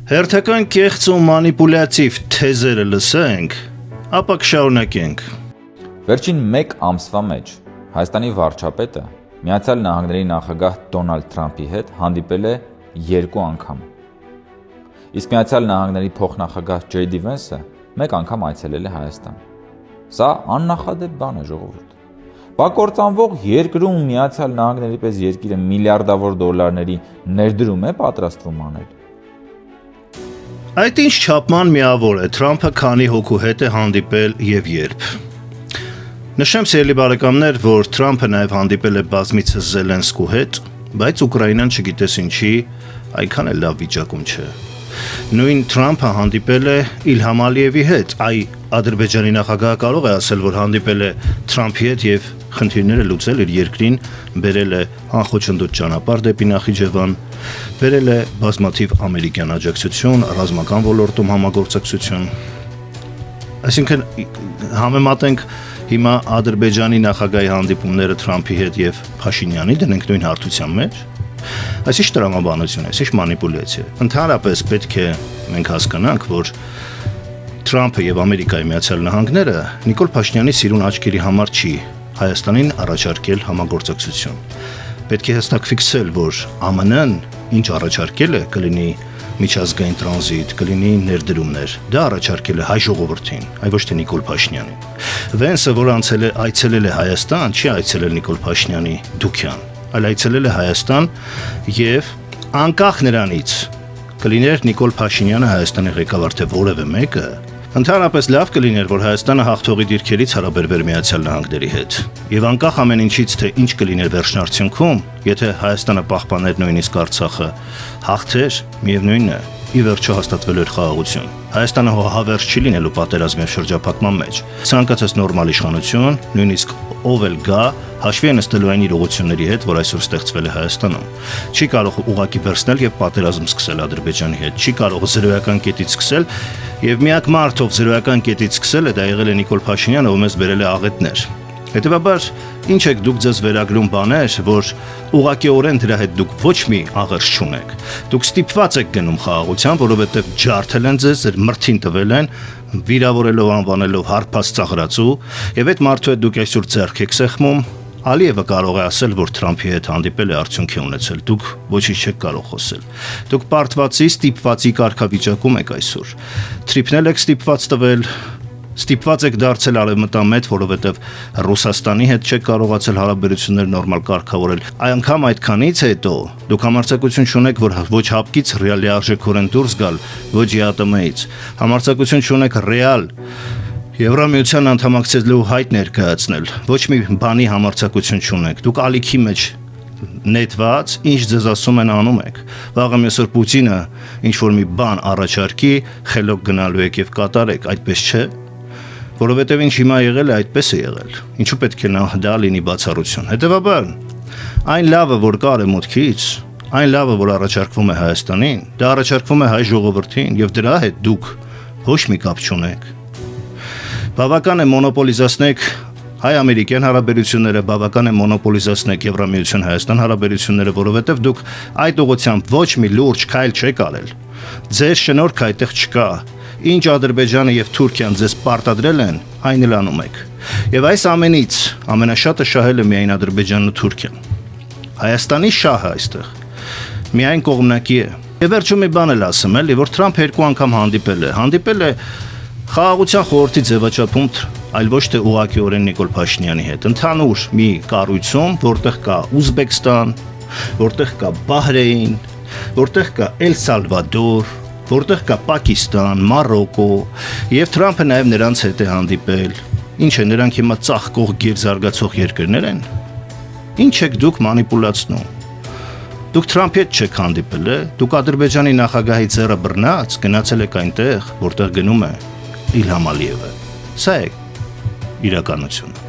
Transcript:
Հերթական կեղծ ու մանիպուլյատիվ թեզերը լսենք, ապա կշարունակենք։ Վերջին 1 ամսվա մեջ Հայաստանի վարչապետը Միացյալ Նահանգների նախագահ Դոնալդ Թրամփի հետ հանդիպել է 2 անգամ։ Իսկ Միացյալ Նահանգների փոխնախագահ Ջեյ Դի Վենսը 1 անգամ այցելել է Հայաստան։ Սա աննախադեպ բան է, ժողովուրդ։ Բակործանվող երկրում Միացյալ Նահանգների պես երկիրը միլիարդավոր դոլարների ներդրում է պատրաստվում անել։ Այդ ինչ չափման միավոր է Թրամփը քանի հոգու հետ է հանդիպել եւ երբ։ Նշեմ սիրելի բարեկամներ, որ Թրամփը նաեւ հանդիպել է բազմիցս Զելենսկու հետ, բայց Ուկրաինան չգիտես ինչի այնքան էլ լավ վիճակում չէ։ Նույն Թրամփը հանդիպել է Իլհամ Ալիևի հետ, Ադրբեջանի նախագահը կարող է ասել, որ հանդիպել է Թրամփի հետ եւ խնդիրները լուծել իր երկրին, բերել է անխոչնդոտ ճանապարհ դեպի Նախիջևան, բերել է բազմաթիվ ամերիկյան աջակցություն, ռազմական ոլորտում համագործակցություն։ Այսինքն համեմատենք հիմա Ադրբեջանի նախագահի հանդիպումները Թրամփի հետ եւ Փաշինյանի դնենք նույն հարթության մեջ։ Այս ինչ տրամաբանություն է, ինչ մանիպուլյացիա է։ Ընդհանրապես պետք է մենք հասկանանք, որ Թրամփը եւ Ամերիկայի Միացյալ Նահանգները Նիկոլ Փաշինյանի սիրուն աչքերի համար չի Հայաստանին առաջարկել համագործակցություն։ Պետք է հստակ ֆիքսել, որ ԱՄՆ-ն ինչ առաջարկել է, կլինի միջազգային տրանզիտ, կլինի ներդրումներ։ Դա առաջարկել է հայ ժողովրդին, այլ ոչ թե Նիկոլ Փաշինյանին։ Վենսը, որ այցելել է Հայաստան, չի այցելել Նիկոլ Փաշինյանի դուքյան, այլ այցելել է Հայաստան եւ անկախ նրանից կլիներ Նիկոլ Փաշինյանը Հայաստանի ղեկավար թե որևէ մեկը, ընդհանրապես լավ կլիներ, որ Հայաստանը հաղթողի դիրքերից հարաբերվեր Միացյալ Նահանգների հետ։ Եվ անկախ ամեն ինչից, թե ինչ կլիներ վերջնարդյունքում, եթե Հայաստանը պահպաներ նույնիսկ Արցախը, հաղթեր, միևնույնն է, ի վերջո հաստատվելու էր խաղաղություն։ Հայաստանը հավերժ չի լինելու պատերազմի եւ շրջափակման մեջ։ Ցանկացած նորմալ իշխանություն, նույնիսկ ով էլ գա, հաշվի է նստելու այն իրողությունների հետ, որ այսօր ստեղծվել է Հայաստանում։ Չի կարող ուղղակի վերցնել եւ պատերազմ սկսել Ադրբեջանի հետ, չի կարող զրոյական կետից սկսել եւ միակ մարդը, ով զրոյական կետից սկսել է, դա եղել է Նիկոլ Փաշինյանը, ով մեզ բերել է աղետներ։ Հետևաբար, ինչ եք դուք ձեզ վերագրում բաներ, որ ուղղակիորեն դրա հետ դուք ոչ մի աղերս չունեք։ Դուք ստիպված եք գնում խաղաղության, որովհետև ջարդել են ձեզ, ձեր մրթին տվել են, վիրավորելով անվանելով հարբած ծաղրացու, եւ այդ մարդու հետ դուք այսօր ձեռք եք սեղմում։ Ալիևը կարող է ասել, որ Թրամփի հետ հանդիպել է, արդյունք է ունեցել։ Դուք ոչինչ չեք կարող խոսել։ Դուք պարտվածի, ստիպվածի կարգավիճակում եք այսօր։ Թրիփնել եք ստիպված տվել, ստիպված եք դարձել արևմտամետ, որովհետև Ռուսաստանի հետ չեք կարողացել հարաբերություններ նորմալ կարգավորել։ Անգամ այդքանից հետո դուք համարձակություն չունեք, որ ոչ հապկից ռեալ լիարժեքորեն դուրս գալ, ոչ ԵԱՏՄ-ից։ Համարձակություն չունեք ռեալ Եվրամիության անդամակցելու հայտ ներկայացնել։ Ոչ մի բանի համարձակություն չունեք։ Դուք ալիքի մեջ նետված, ինչ ձեզ ասում են անում եք։ Վաղը մյուսօր Պուտինը ինչ որ մի բան առաջարկի, խելոք գնալու եք եւ կատարեք, այդպես չէ։ Որովհետև ինչ հիմա եղել է, այդպես է եղել։ Ինչու պետք է դա լինի բացառություն։ Հետևաբար, այն լավը, որ կա արևմուտքից, այն լավը, որ առաջարկվում է Հայաստանին, դա առաջարկվում է հայ ժողովրդին եւ դրա հետ դուք ոչ մի կապ չունեք։ Բավական է մոնոպոլիզացնեք հայ-ամերիկյան հարաբերությունները, բավական է մոնոպոլիզացնեք Եվրամիություն-Հայաստան հարաբերությունները, որովհետև դուք այդ ուղղությամբ ոչ մի լուրջ քայլ չեք արել։ Ձեր շնորհքը այդտեղ չկա։ Ինչ Ադրբեջանը եւ Թուրքիան ձեզ պարտադրել են, այն էլ անում եք։ Եվ այս ամենից ամենաշատը շահել է միայն Ադրբեջանն ու Թուրքիան։ Հայաստանի շահը այստեղ միայն կողմնակի է։ Եվ վերջում մի բան էլ ասեմ, էլի, որ Թրամփ 2 անգամ հանդիպել է Խաղաղության խորհրդի ձևաչափում, այլ ոչ թե ուղղակիորեն Նիկոլ Փաշինյանի հետ, ընդհանուր մի կառույցում, որտեղ կա Ուզբեկստան, որտեղ կա Բահրեյն, որտեղ կա Էլ Սալվադոր, որտեղ կա Պակիստան, Մարոկո, եւ Թրամփը նաեւ նրանց հետ է հանդիպել։ Ինչ է, նրանք հիմա ծաղկող գերզարգացող երկրներ են։ Ինչ եք դուք մանիպուլացնում։ Դուք Թրամփի հետ չեք հանդիպել, դուք Ադրբեջանի նախագահի ձեռը բռնած գնացել եք այնտեղ, որտեղ գնում է Իլհամ Ալիևը։ Սա է իրականությունը։